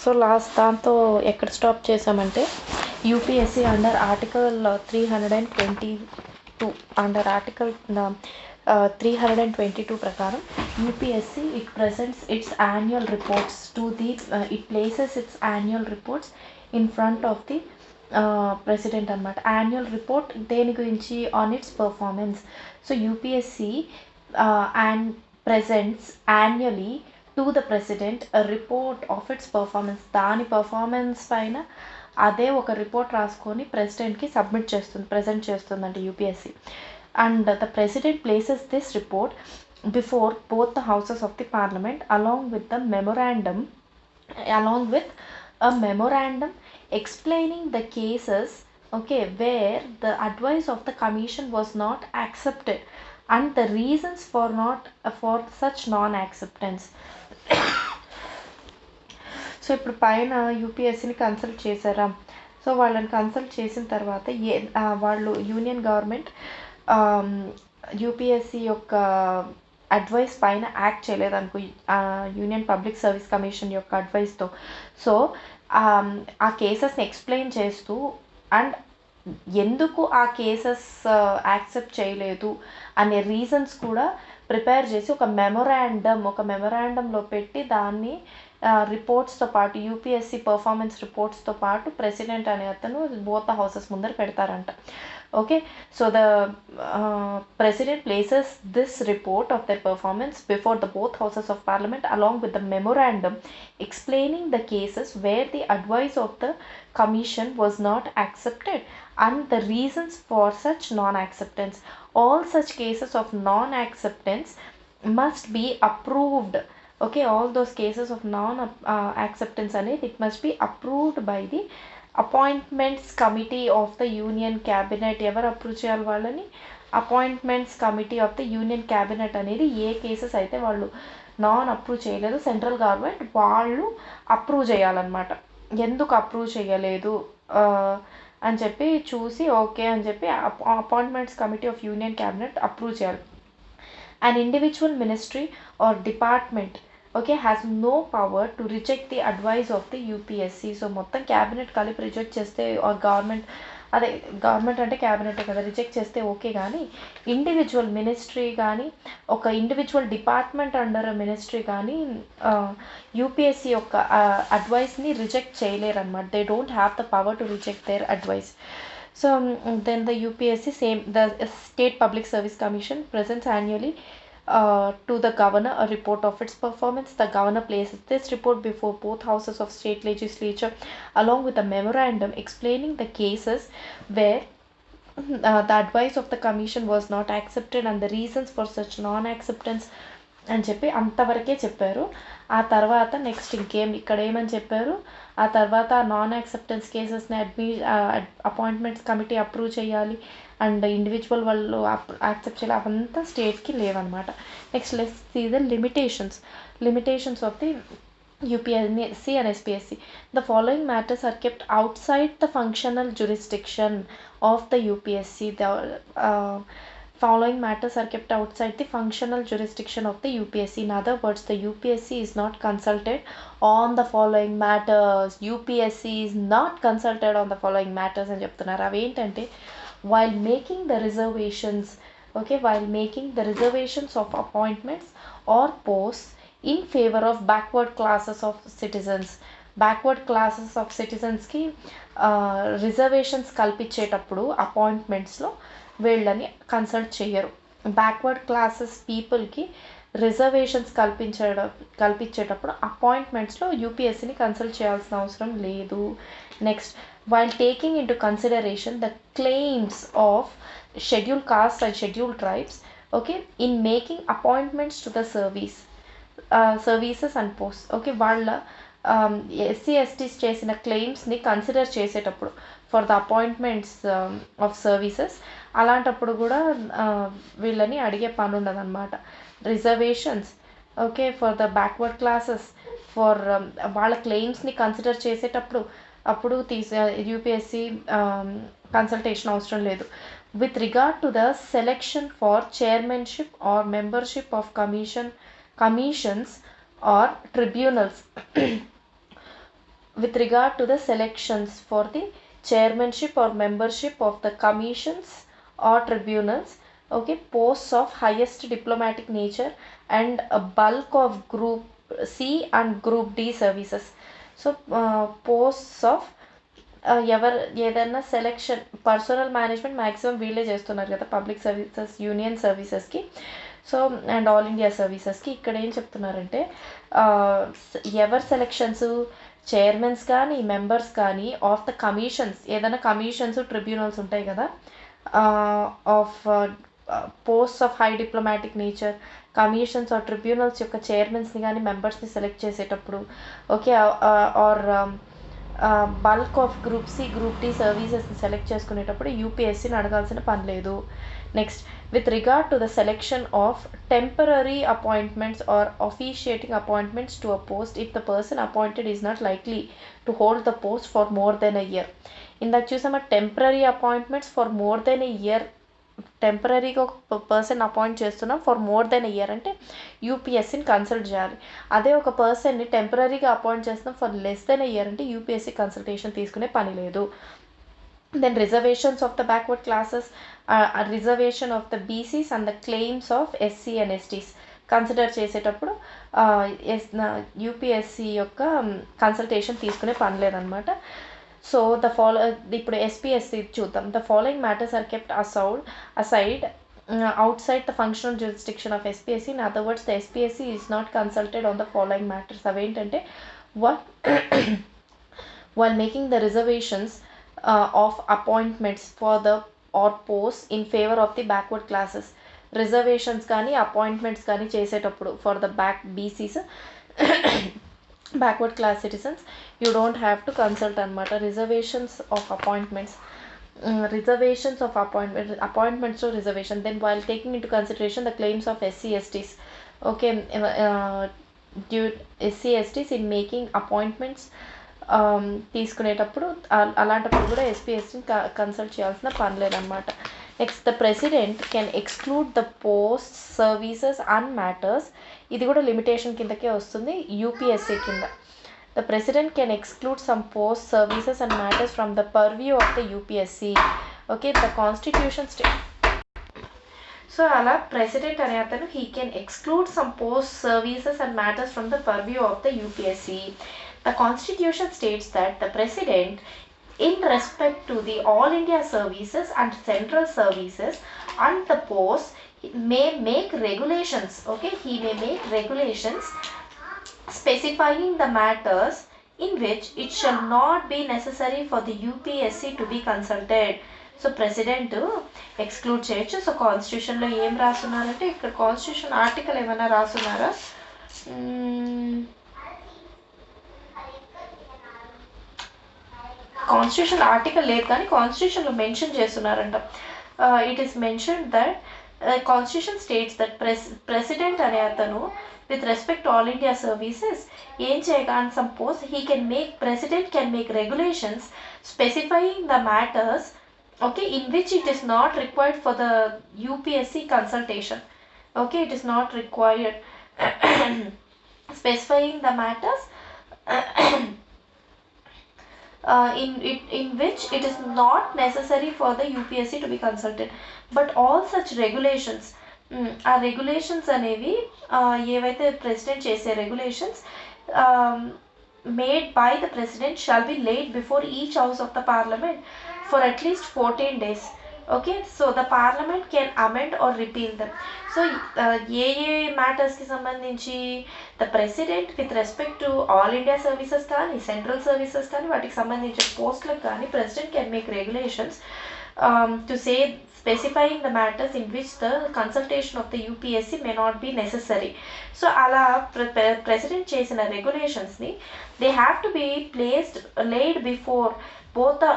So last దాంతో ఎక్కడ stop చేసామంటే UPSC under article 322 under article 322 ప్రకారం UPSC it presents it's annual reports to the it places it's annual reports in front of the president అనమాట. Annual report దేని గురించి? On it's performance. So UPSC and presents annually to the president report of it's performance. దాని performance పైన అదే ఒక report రాసుకొని ప్రెసిడెంట్కి submit చేస్తుంది, present చేస్తుందంట UPSC. And the president places this report before both the houses of the parliament along with a memorandum explaining the cases, okay, where the advice of the commission was not accepted and the reasons for such non-acceptance. So ఇప్పుడు పైన యూపీఎస్సీని consult చేశారా? So వాళ్ళని consult చేసిన తర్వాత వాళ్ళు union government UPSC యొక్క advice పైన యాక్ట్ చేయలేదనుకో, యూనియన్ పబ్లిక్ సర్వీస్ కమిషన్ యొక్క అడ్వైస్తో. సో ఆ కేసెస్ని ఎక్స్ప్లెయిన్ చేస్తూ అండ్ ఎందుకు ఆ కేసెస్ యాక్సెప్ట్ చేయలేదు అనే రీజన్స్ కూడా ప్రిపేర్ చేసి ఒక మెమొరాండంలో పెట్టి దాన్ని రిపోర్ట్స్తో పాటు యూపీఎస్సీ పర్ఫార్మెన్స్ రిపోర్ట్స్తో పాటు ప్రెసిడెంట్ అనే అతను బోత్ ద హౌసెస్ ముందర పెడతారంట. Okay, so the president places this report of their performance before the both houses of parliament along with the memorandum explaining the cases where the advice of the commission was not accepted and the reasons for such non-acceptance. All such cases of non-acceptance must be approved. Okay, all those cases of non-acceptance it must be approved by the appointments committee of the union cabinet. ఎవరు approve చేయాలి వాళ్ళని? Appointments committee of the union cabinet అనేది ఏ cases అయితే వాళ్ళు approve చేయలేదు, central government వాళ్ళు approve చేయాలన్నమాట. ఎందుకు అప్రూవ్ చేయలేదు అని చెప్పి చూసి ఓకే అని చెప్పి appointments committee of union cabinet approve చేయాలి. An individual ministry or department, okay, has no power to reject the advice of the UPSC. So మొత్తం క్యాబినెట్ కలిపి రిజెక్ట్ చేస్తే గవర్నమెంట్ అంటే క్యాబినెట్ కదా, రిజెక్ట్ చేస్తే ఓకే, కానీ ఇండివిజువల్ మినిస్ట్రీ కానీ ఒక ఇండివిజువల్ డిపార్ట్మెంట్ అండర్ మినిస్ట్రీ కానీ యూపీఎస్సీ యొక్క అడ్వైస్ని రిజెక్ట్ చేయలేరు అనమాట. They don't have the power to reject their advice. So then the UPSC, the State Public Service Commission presents annually to the governor a report of its performance. The governor places this report before both houses of state legislature along with a memorandum explaining the cases where the advice of the commission was not accepted and the reasons for such non-acceptance అని చెప్పి అంతవరకే చెప్పారు. ఆ తర్వాత next ఇంకేం ఇక్కడ ఏమని చెప్పారు, ఆ తర్వాత నాన్ యాక్సెప్టెన్స్ కేసెస్ని అపాయింట్మెంట్స్ కమిటీ అప్రూవ్ చేయాలి అండ్ ఇండివిజువల్ వాళ్ళు యాక్సెప్ట్ చేయాలి, అవంతా స్టేట్కి లేవన్నమాట. Next let's see the limitations of the UPSC and SPSC. The following matters are kept outside the functional jurisdiction of the UPSC. The following matters are kept outside the functional jurisdiction of the UPSC. In other words, the UPSC is not consulted on the following matters. UPSC is not consulted on the following matters అని చెప్తున్నారు. అవి ఏంటంటే while making the reservations, okay, while making the reservations of appointments or posts in favor of backward classes of citizens. Backward classes of సిటిజన్స్కి reservations కల్పించేటప్పుడు అపాయింట్మెంట్స్లో వీళ్ళని consult చేయరు. Backward classes పీపుల్కి రిజర్వేషన్స్ కల్పించేటప్పుడు అపాయింట్మెంట్స్లో యూపీఎస్సీని కన్సల్ట్ చేయాల్సిన అవసరం లేదు. Next, while taking into consideration the claims of schedule caste and schedule tribes, okay, in making appointments to the services and post, okay, వాళ్ళ ఎస్సీ ఎస్టీస్ చేసిన క్లెయిమ్స్ని కన్సిడర్ చేసేటప్పుడు for the appointments of services, అలాంటప్పుడు కూడా వీళ్ళని అడిగే పని ఉండదన్నమాట. Reservations, okay, for the backward classes for వాళ్ళ క్లెయిమ్స్ని కన్సిడర్ చేసేటప్పుడు అప్పుడు యూపీఎస్సీ కన్సల్టేషన్ అవసరం లేదు. With regard to the selection for chairmanship or membership of commissions or tribunals with regard to the selections for the chairmanship or membership of the commissions or tribunals, okay, posts of highest diplomatic nature and a bulk of group C and group D services. So posts of ఎవరు ఏదైనా selection personal management maximum వీళ్ళే చేస్తున్నారు కదా public services union సర్వీసెస్కి. So and all India సర్వీసెస్కి ఇక్కడ ఏం చెప్తున్నారంటే ఎవరు సెలెక్షన్స్ చైర్మన్స్ కానీ మెంబర్స్ కానీ ఆఫ్ ద కమిషన్స్, ఏదైనా కమిషన్స్ ట్రిబ్యునల్స్ ఉంటాయి కదా, of post of high diplomatic nature, commissions or tribunals యొక్క చైర్మన్స్ని కానీ మెంబర్స్ని సెలెక్ట్ చేసేటప్పుడు, okay, or bulk of group C group D సర్వీసెస్ని సెలెక్ట్ చేసుకునేటప్పుడు యూపీఎస్సీని అడగాల్సిన పని లేదు. Next, with regard to the selection of temporary appointments or officiating appointments to a post if the person appointed is not likely to hold the post for more than a year. ఇందాక చూసామా temporary appointments for more than a year, టెంపరీగా ఒక person appoint చేస్తున్నాం for more than a year అంటే యూపీఎస్సీని consult చేయాలి. అదే ఒక పర్సన్ని టెంపరీగా అపాయింట్ చేస్తున్నాం for less than a year అంటే యూపీఎస్సీ కన్సల్టేషన్ తీసుకునే పని లేదు. Then reservations of the backward classes, reservation of the BCs and the claims of SC and STs consider చేసేటప్పుడు యూపీఎస్సీ యొక్క కన్సల్టేషన్ తీసుకునే పని లేదనమాట. సో ఇప్పుడు ఎస్పీఎస్సీ చూద్దాం. The following matters are kept aside outside the functional jurisdiction of SPSC. In other words, the SPSC is not consulted on the following matters. అవేంటంటే while making the reservations of appointments for the or posts in favor of the backward classes, reservations కానీ appointments కానీ చేసేటప్పుడు for the BCs backward class citizens you don't have to consult అనమాట. Reservations of appointments appointments to reservation. Then while taking into consideration the claims of SC/STs, okay, SC/STs in making appointments తీసుకునేటప్పుడు అలాంటప్పుడు కూడా ఎస్పీఎస్సీని consult చేయాల్సిన పని లేదనమాట. Next, the president can exclude the post services and matters. ఇది కూడా limitation కిందకే వస్తుంది యూపీఎస్సీ కింద. The president can exclude some post services and matters from the purview of the UPSC. Okay, the constitution so ala president ane atanu he can exclude some post services and matters from the purview of the UPSC. The constitution states that the president, in respect to the all India services and central services and the posts, may make regulations. Okay, he may make regulations specifying the matters in which it shall not be necessary for the UPSC to be consulted. So president exclude చేయొచ్చు. So కాన్స్టిట్యూషన్లో ఏం రాస్తున్నారంటే ఇక్కడ constitution article ఏమైనా రాస్తున్నారా? Constitution article లేదు కానీ కాన్స్టిట్యూషన్లో mention చేస్తున్నారంట. It is mention that constitution states that president అనే అతను with respect to all India services ఏం చేయగానే some post president can make regulations specifying the matters, okay, in which it is not required for the UPSC consultation. Okay, it is not required specifying the matters in which it is not necessary for the UPSC to be consulted. But all such regulations, ఆ regulations అనేవి ఏవైతే president చేసే regulations made by the president shall be laid before each house of the parliament for at least 14 days. Okay, so the parliament can amend or repeal them. So ఏ మ్యాటర్స్కి సంబంధించి the president with respect to all India services కానీ central services కానీ వాటికి సంబంధించిన పోస్టులకు కానీ president can make regulations to say specifying the matters in which the consultation of the UPSC may not be necessary. So ala president chesina regulations ni they have to be laid before both the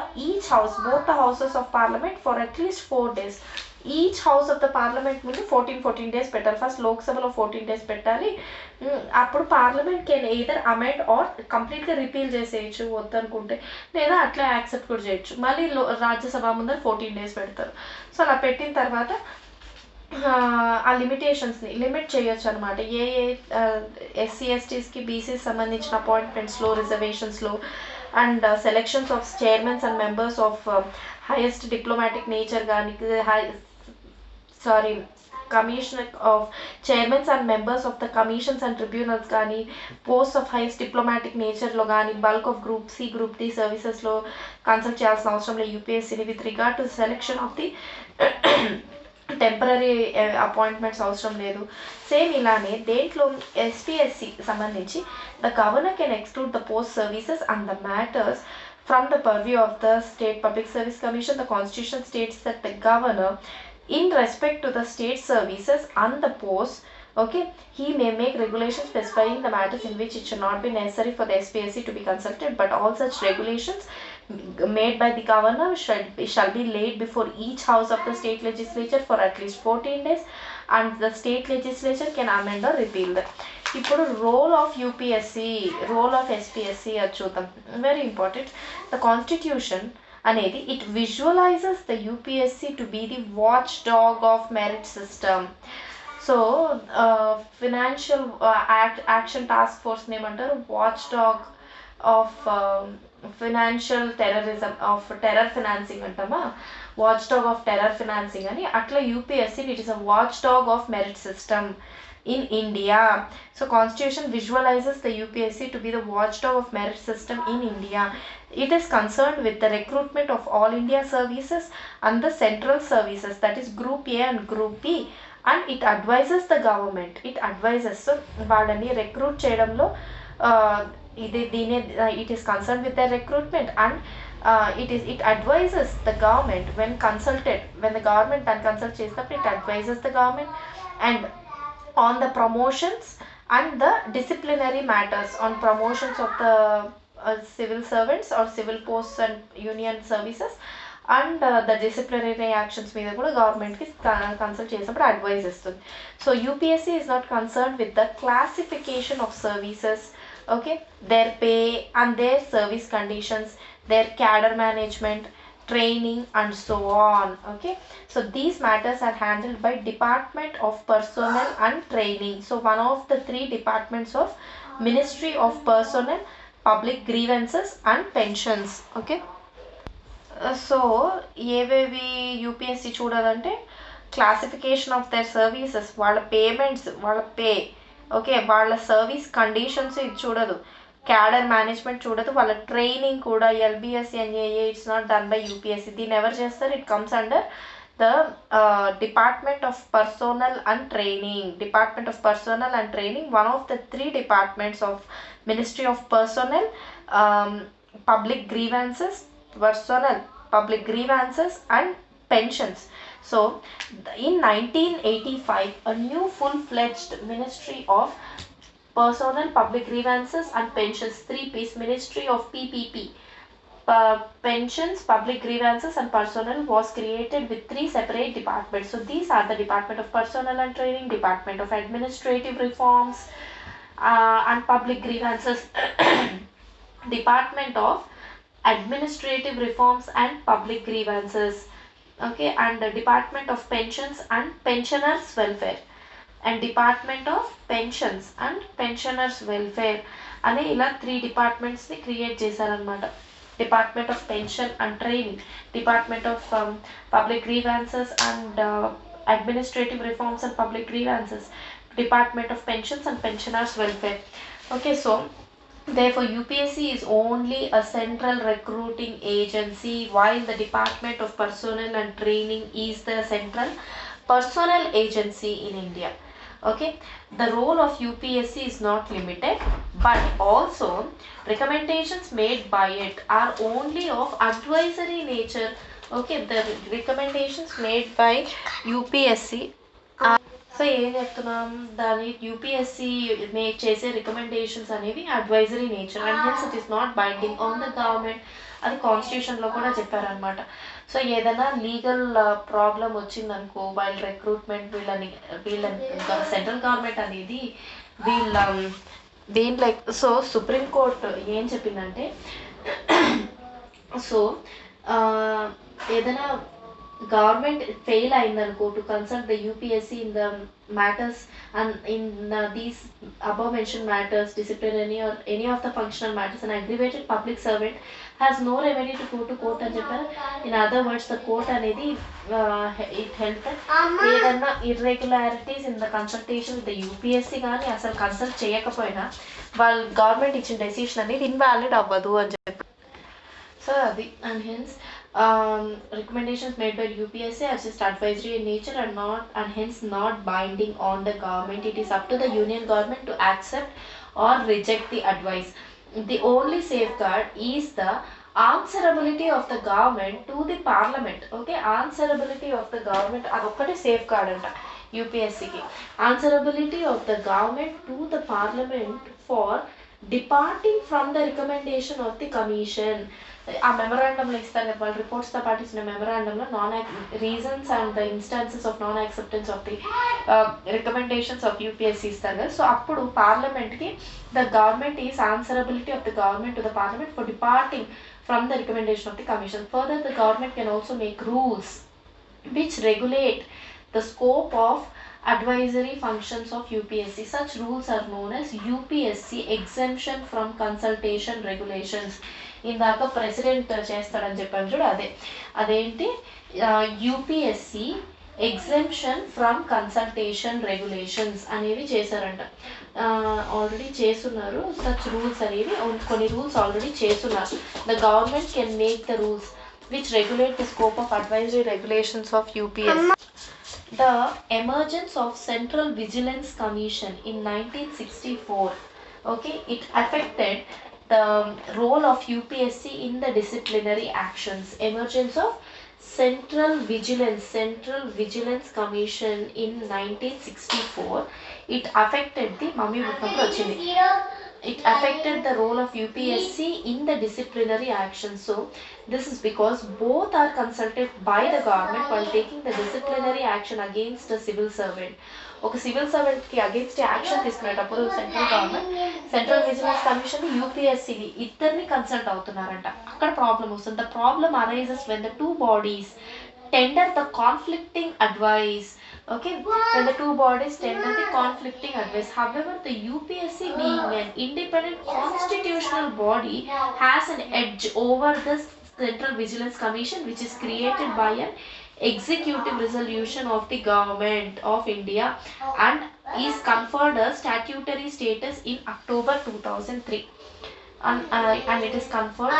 houses of parliament for at least 4 days. Each house of the parliament ముందు 14 days పెట్టాలి. First లోక్సభలో 14 days పెట్టాలి. అప్పుడు parliament can either amend or కంప్లీట్గా repeal చేసేయచ్చు వద్దనుకుంటే, లేదా అట్లా యాక్సెప్ట్ కూడా చేయొచ్చు. మళ్ళీ రాజ్యసభ ముందర 14 days పెడతారు. సో అలా పెట్టిన తర్వాత ఆ లిమిటేషన్స్ని లిమిట్ చేయొచ్చు అనమాట. ఏ ఏ ఎస్సీ ఎస్టీస్కి బీసీకి సంబంధించిన అపాయింట్మెంట్స్లో, రిజర్వేషన్స్లో and selections of chairmans and members of highest diplomatic nature కానీ commission of chairmans and members of the commissions and tribunals కానీ, పోస్ట్ ఆఫ్ హైయెస్ట్ డిప్లొమాటిక్ నేచర్లో కానీ, bulk of group C group D సర్వీసెస్లో కన్సల్ట్ చేయాల్సిన అవసరం లేదు యూపీఎస్సీని. With regard to selection of the temporary appointments అవసరం లేదు. సేమ్ ఇలానే దేంట్లో ఎస్పీఎస్సి సంబంధించి the governor can exclude the post services and the matters from the purview of the state public service commission. The constitution states that the governor in respect to the state services and the posts, okay, he may make regulations specifying the matters in which it should not be necessary for the SPSC to be consulted, but all such regulations made by the governor shall be laid before each house of the state legislature for at least 14 days, and the state legislature can amend or repeal them. ఇప్పుడు role of UPSC, role of SPSC అది చూద్దాం. Very important. The constitution అనేది it visualises the UPSC to be the watchdog of merit system. So financial action task ఫోర్స్ని ఏమంటారు? Watchdog of financial terrorism, of terror financing అంటామా, watchdog of terror financing అని. అట్లా UPSC it is a watchdog of merit system in India. So Constitution visualizes the UPSC to be the watchdog of merit system in India. It is concerned with the recruitment of all India services and the central services, that is Group A and Group B, and it advises the government. It advises, so వాళ్ళని recruit చేయడంలో it is concerned with their recruitment, and it advises the government when consulted, when the government and consult చేసినప్పుడు it advises the government and on the promotions and the disciplinary matters, on promotions of the civil servants or civil posts and union services, and the disciplinary actions మీద కూడా గవర్నమెంట్కి consult చేసినప్పుడు advise ఇస్తుంది. So UPSC is not concern with the classification of services, okay, their pay and their service conditions, their cadre management, training and so on. Okay, so these matters are handled by Department of Personnel and Training. So one of the three departments of Ministry of Personnel, Public Grievances and Pensions. Okay, so ఏవేవి UPSC చూడాలంటే classification of their services, వాళ్ళ payments, వాళ్ళ pay, okay, వాళ్ళ service conditions ఇది చూడదు, cadre management చూడదు, వాళ్ళ training కూడా ఎల్బిఎస్సి అండ్ ఏఏ it's not done by UPSC. దీన్ని ఎవరు చేస్తారు? It comes under the department of personnel and training. Department of personnel and training, one of the three departments of ministry of personnel, public grievances, personnel, public grievances and pensions. So in 1985 a new full-fledged Ministry of Personnel, Public Grievances and Pensions, 3-piece Ministry of PPP, Pensions, Public Grievances and Personnel was created with 3 separate departments. So these are the Department of Personnel and Training, Department of Administrative Reforms and Public Grievances, Department of Administrative Reforms and Public Grievances, okay, and the Department of Pensions and Pensioners Welfare, and Department of Pensions and Pensioners Welfare అనే ఇలా 3 డిపార్ట్మెంట్స్ని create చేశారనమాట. Department of pension and training, department of public grievances and administrative reforms and public grievances, department of pensions and pensioners welfare. Okay, so therefore UPSC is only a central recruiting agency, while the Department of Personnel and Training is the central personnel agency in India. Okay, the role of UPSC is not limited, but also recommendations made by it are only of advisory nature. Okay, the recommendations made by UPSC so ఏం చెప్తున్నాం, దాని UPSC make చేసే recommendations అనేవి advisory nature and hence it is not binding on the government. అది కాన్స్టిట్యూషన్లో కూడా చెప్పారనమాట. So ఏదైనా లీగల్ ప్రాబ్లం వచ్చిందనుకో, వాళ్ళ రిక్రూట్మెంట్, వీళ్ళని సెంట్రల్ గవర్నమెంట్ అనేది దీంట్లో, సో సుప్రీంకోర్టు ఏం చెప్పిందంటే, సో ఏదైనా government fail అయిందనుకో to consult the UPSC in the matters and in these above mentioned matters, disciplinary or any of the functional matters, an aggravated public servant has no remedy to go to court అని చెప్పారు. In other words, the court అనేది it held that ఏదన్నా irregularities in the consultation with the UPSC కానీ అసలు consult చేయకపోయినా వాళ్ళు government ఇచ్చిన decision అనేది ఇన్వాలిడ్ అవ్వదు అని చెప్పి. సో అది and hence recommendations made by UPSC are just advisory in nature and hence not binding on the government. It is up to the union government to accept or reject the advice. The only safeguard is the answerability of the government to the parliament. Okay, answerability of the government adokate safeguard anta UPSC ki. Answerability of the government to the parliament for departing from the recommendation of the commission. ఆ మెమరాండంలో ఇస్తారు కదా వాళ్ళు రిపోర్ట్స్తో పాటు ఇచ్చిన మెమరాండంలో reasons and the instances of non acceptance of the recommendations of UPSC ఇస్తారు కదా. సో అప్పుడు పార్లమెంట్కి the government is answerability of the government to the parliament for departing from the recommendation of the commission. Further the government can also make rules which regulate the scope of advisory functions of UPSC. Such rules are known as UPSC exemption from consultation regulations. ఇందాక president చేస్తాడని చెప్పాను చూడు, అదేంటి UPSC exemption from consultation regulations అనేవి చేశారంట. Already చేస్తున్నారు such rules అనేవి, కొన్ని రూల్స్ ఆల్రెడీ చేస్తున్నారు. The government can make the rules which regulate the scope of advisory regulations of UPSC. The emergence of Central Vigilance Commission in 1964, okay, it affected the role of UPSC in the disciplinary actions. Emergence of Central Vigilance Commission in 1964, it affected the mummy buttamlo vachindi. It affected the role of UPSC in the disciplinary action. So this is because both are consulted by the government while taking the disciplinary action against a civil servant. ఒక civil సర్వెంట్కి against action తీసుకునేటప్పుడు central government central vigilance commission యూపీఎస్సీని ఇద్దరిని consult అవుతున్నారంట. అక్కడ problem వస్తుంది. The problem arises when the two bodies tender the conflicting advice. Okay, when the two bodies tender the conflicting advice. However, the UPSC being an independent constitutional body has an edge over the Central Vigilance Commission, which is created by an executive resolution of the government of India and is conferred a statutory status in October 2003. And it is conferred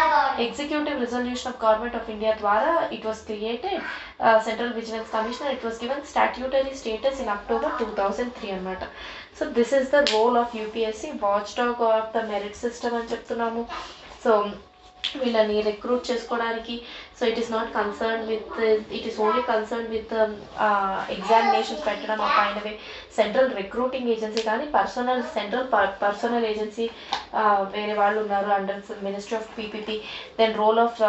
executive resolution of government of India ద్వారా it was created Central Vigilance Commission. It was given statutory status in October 2003 అన్నమాట. So this is the role of UPSC, watchdog of the merit system అని చెప్తున్నాము. So వీళ్ళని recruit చేసుకోవడానికి so it is not concern with, it is only concern with examinations పెట్టడం ఆ పైనవే. Central recruiting agency కానీ central personnel agency వేరే వాళ్ళు ఉన్నారు under ministry of PPP. Then role of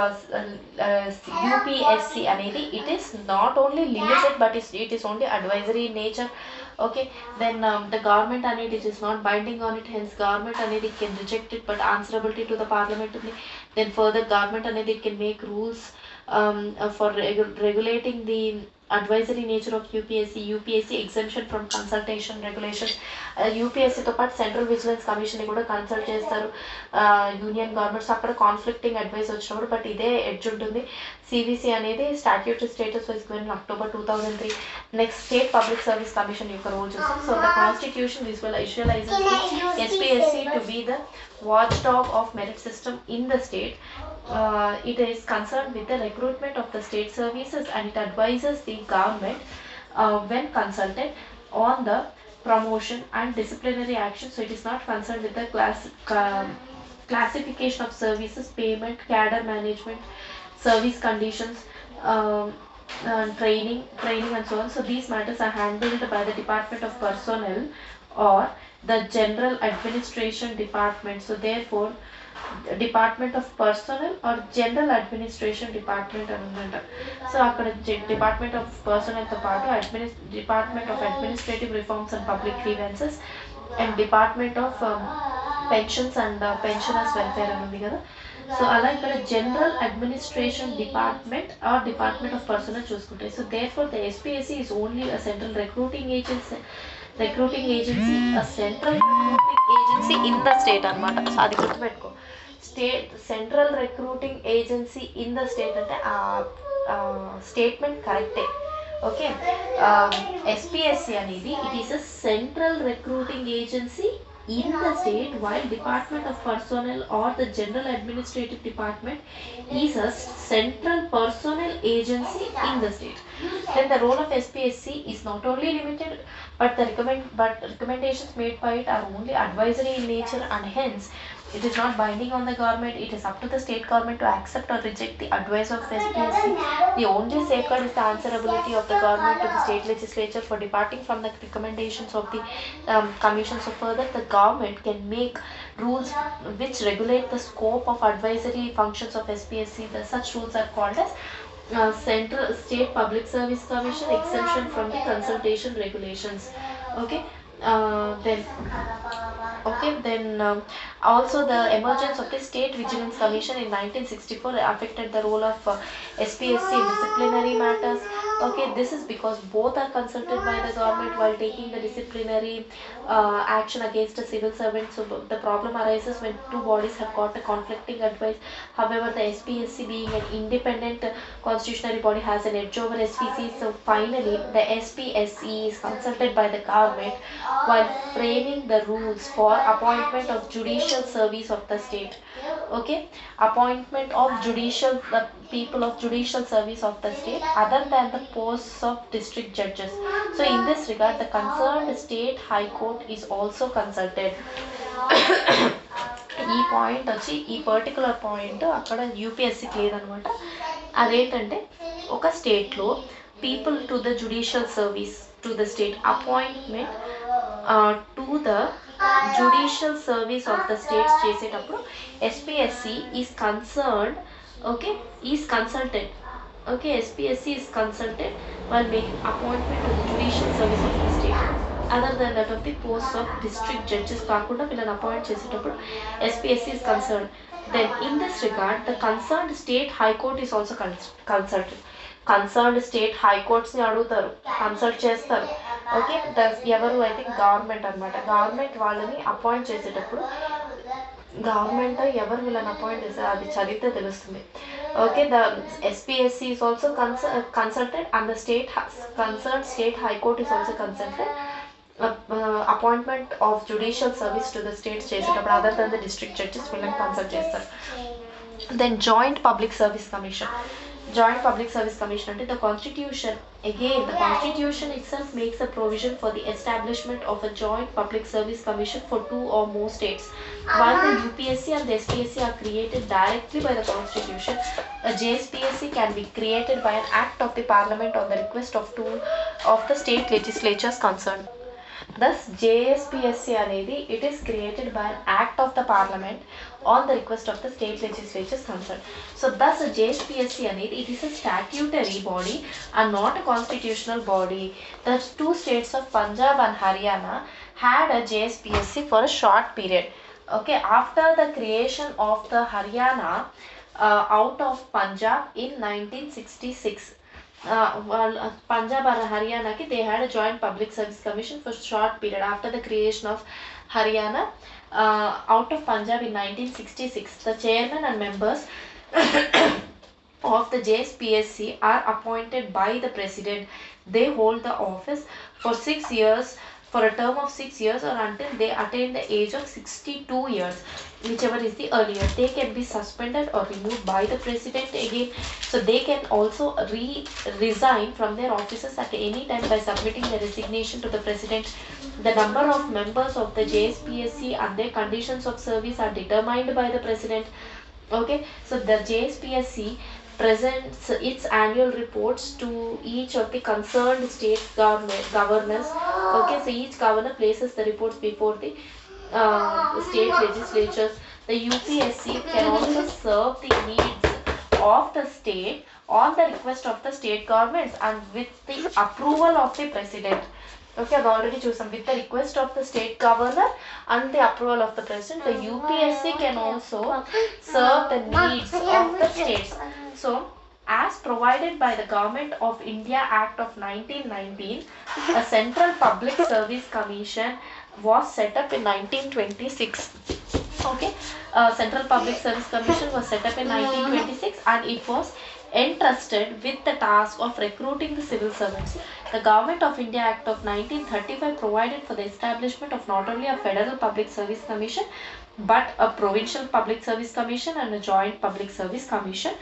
UPSC అనేది it is not only limited but it is only advisory in nature. Okay, then the government అనేది it is not binding on it, hence government అనేది can reject it, but answerability to the parliament only. Then further government అనేది it can make rules for regulating the advisory nature of UPSC exemption from consultation regulations. యూపీఎస్సీతో పాటు central vigilance commission కూడా consult చేస్తారు union governments. అక్కడ conflicting advice వచ్చినప్పుడు but ఇదే edge ఉంటుంది. CVC అనేది statutory status wise given October 2003. Next state public service commission యొక్క role చూస్తాం. So the constitution visualizes SPSC to be the watchdog of merit system in the state. It is concerned with the recruitment of the state services and it advises the government when consulted on the promotion and disciplinary action. So it is not concerned with the classification of services, payment, cadre management, service conditions, training and so on. So these matters are handled by the Department of Personnel or the General Administration Department. So therefore Department of Personnel or General Administration Department అనమాట. So అక్కడ Department of Personnel తో పాటు Department of Administrative Reforms and Public Grievances and Department of Pensions and Pensioners Welfare అని ఉంది కదా. So అలా ఇక్కడ general administration department or department of personnel చూసుకుంటాయి. So therefore the SPSC is only a central recruiting agency a central recruiting agency in the state అనమాట. So అది గుర్తుపెట్టుకో, central recruiting agency in the state అంటే statement కరెక్టే. Okay, SPSC అనేది it is a central recruiting agency in the state, while Department of Personnel or the General Administrative Department is a central personnel agency in the state. Then the role of SPSC is not only limited, but recommendations made by it are only advisory in nature, and hence it is not binding on the government. It is up to the state government to accept or reject the advice of SPSC. The only safeguard is the answerability of the government to the state legislature for departing from the recommendations of the commission. So further, the government can make rules which regulate the scope of advisory functions of SPSC. Such rules are called as Central State Public Service Commission exemption from the consultation regulations. Okay. Then also the emergence of the State Vigilance Commission in 1964 affected the role of SPSC in disciplinary matters. Okay, this is because both are consulted by the government while taking the disciplinary action against a civil servant. So the problem arises when two bodies have got a conflicting advice. However, the SPSC being an independent constitutional body has an edge over SPC. So finally, the SPSC is consulted by the government while framing the rules for appointment of judicial service of the state. Okay, appointment of the people of judicial service of the state other than the posts of district judges. So in this regard, the concerned state high court is also consulted. ఈ point వచ్చి, ఈ particular point అక్కడ యూపీఎస్సీకి లేదనమాట. అదేంటంటే ఒక స్టేట్లో people to the judicial service to the state appointment to the judicial service of the states చేసేటప్పుడు SPSC is concerned, okay, is consulted. Okay, SPSC is consulted while making appointment to the judicial service of the state other than that of the posts of district judges కాకుండా వీళ్ళని appoint చేసేటప్పుడు SPSC is concerned. Then in this regard, the concerned state high court is also consulted. Concerned state హైకోర్ట్స్ని అడుగుతారు, consult చేస్తారు. Okay, ఎవరు అయితే government అనమాట. Government వాళ్ళని అపాయింట్ చేసేటప్పుడు గవర్నమెంట్ ఎవరు వీళ్ళని అపాయింట్ చేస్తారు అది చదివితే తెలుస్తుంది. Okay, the SPSC is also consulted and the concern state high court is also consulted appointment of judicial service to the states చేసేటప్పుడు other than the district judges వీళ్ళని కన్సల్ట్ చేస్తారు. Then joint public service commission. Joint Public Service Commission under the Constitution. Again, the Constitution itself makes a provision for the establishment of a Joint Public Service Commission for two or more states. While the UPSC and the SPSC are created directly by the Constitution, a JSPSC can be created by an act of the Parliament on the request of two of the state legislatures concerned. Thus, JSPSC అనేది it is created by an act of the Parliament on the request of the state legislatures concerned. So, thus a JSPSC అనేది it is a statutory body and not a constitutional body. The two states of Punjab and Haryana had a JSPSC for a short period. Okay, after the creation of the Haryana out of Punjab in 1966. Punjab and Haryana they had a joint public service commission for short period after the creation of Haryana out of Punjab in 1966. The chairman and members of the JSPSC are appointed by the president. They hold the office for 6 years, for a term of 6 years or until they attain the age of 62 years, whichever is the earlier. They can be suspended or removed by the president again. So they can also resign from their offices at any time by submitting their resignation to the president. The number of members of the JSPSC and their conditions of service are determined by the president. Okay, so the JSPSC presents its annual reports to each of the concerned state governors. Okay, so each governor places the reports before the state legislatures. The UPSC can also serve the needs of the state on the request of the state governments and with the approval of the president. Okay, అది already చూసాం. With the request of the state governor and the approval of the president, the UPSC can also serve the needs of the states. So, as provided by the Government of India Act of 1919, a Central Public Service Commission was set up in 1926. Okay, Central Public Service Commission was set up in 1926 and it was entrusted with the task of recruiting the civil servants. The Government of India Act of 1935 provided for the establishment of not only a Federal Public Service Commission but a Provincial Public Service Commission and a Joint Public Service Commission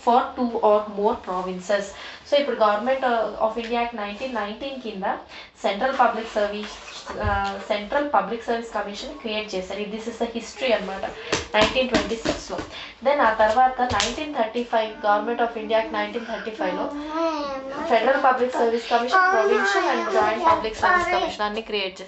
for 2 or more provinces. So ఇప్పుడు government of India act 1919 కింద central public service commission create చేశారు. This is the history అనమాట 1926లో. Then ఆ తర్వాత 1935 government of India act 1935లో federal public service commission, provincial and joint public service commission అన్ని create చేశారు.